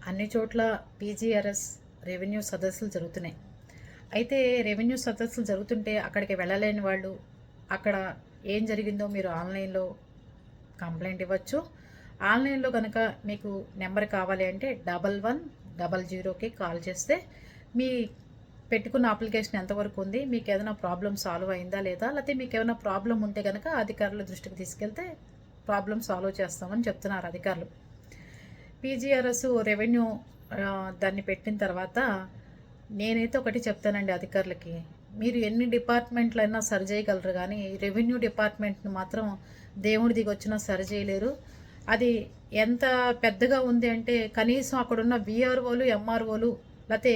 అన్ని చోట్ల PGRS revenue సదస్సులు జరుగుతున్నాయి. అయితే రెవెన్యూ సదస్సులు జరుగుతుంటే అక్కడికి వెళ్ళలేని వాళ్ళు అక్కడ ఏం జరిగిందో మీరు ఆన్లైన్లో కంప్లైంట్ ఇవ్వచ్చు. ఆన్లైన్లో కనుక మీకు నెంబర్ కావాలి అంటే 1100కి కాల్ చేస్తే మీ పెట్టుకున్న అప్లికేషన్ ఎంతవరకు ఉంది, మీకు ఏదైనా ప్రాబ్లం సాల్వ్ అయిందా లేదా, లేకపోతే మీకు ఏమైనా ప్రాబ్లం ఉంటే కనుక అధికారుల దృష్టికి తీసుకెళ్తే ప్రాబ్లం సాల్వ్ చేస్తామని చెప్తున్నారు అధికారులు. పీజీఆర్ఎస్ రెవెన్యూ దాన్ని పెట్టిన తర్వాత నేనైతే ఒకటి చెప్తానండి అధికారులకి, మీరు ఎన్ని డిపార్ట్మెంట్లు అయినా సరి చేయగలరు కానీ రెవెన్యూ డిపార్ట్మెంట్ని మాత్రం దేవుడి దిగి వచ్చినా సరి చేయలేరు. అది ఎంత పెద్దగా ఉంది అంటే కనీసం అక్కడున్న విఆర్ఓలు ఎంఆర్ఓలు లేకపోతే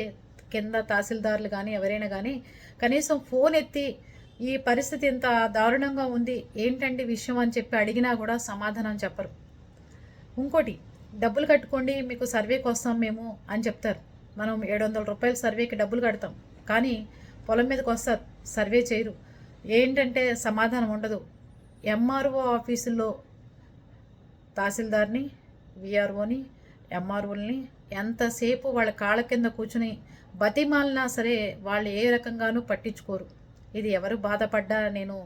కింద తహసీల్దారులు కానీ ఎవరైనా కానీ కనీసం ఫోన్ ఎత్తి ఈ పరిస్థితి ఇంత దారుణంగా ఉంది ఏంటంటే విషయం అని చెప్పి అడిగినా కూడా సమాధానం చెప్పరు. ఇంకోటి, డబ్బులు కట్టుకోండి మీకు సర్వేకి వస్తాం మేము అని చెప్తారు. మనం 700 రూపాయలు సర్వేకి డబ్బులు కడతాం, కానీ పొలం మీదకి వస్తారు, సర్వే చేయరు. ఏంటంటే సమాధానం ఉండదు. ఎంఆర్ఓ ఆఫీసుల్లో తహసీల్దార్ని, విఆర్ఓని, ఎంఆర్ఓల్ని ఎంతసేపు వాళ్ళ కాళ్ళ కింద కూర్చుని బతిమాలినా సరే వాళ్ళు ఏ రకంగానూ పట్టించుకోరు. ఇది ఎవరు బాధపడ్డా నేను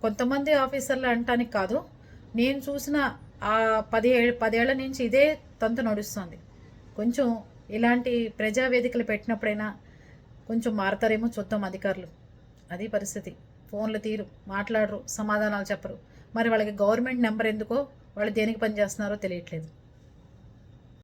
కొంతమంది ఆఫీసర్లు అంటానికి కాదు, నేను చూసిన ఆ 10 ఏళ్ల నుంచి ఇదే తంతు నడుస్తుంది. కొంచెం ఇలాంటి ప్రజావేదికలు పెట్టినప్పుడైనా కొంచెం మారతారేమో చూద్దాం అధికారులు. అది పరిస్థితి. ఫోన్లు తీరు, మాట్లాడరు, సమాధానాలు చెప్పరు. మరి వాళ్ళకి గవర్నమెంట్ నెంబర్ ఎందుకో, వాళ్ళు దేనికి పనిచేస్తున్నారో తెలియట్లేదు.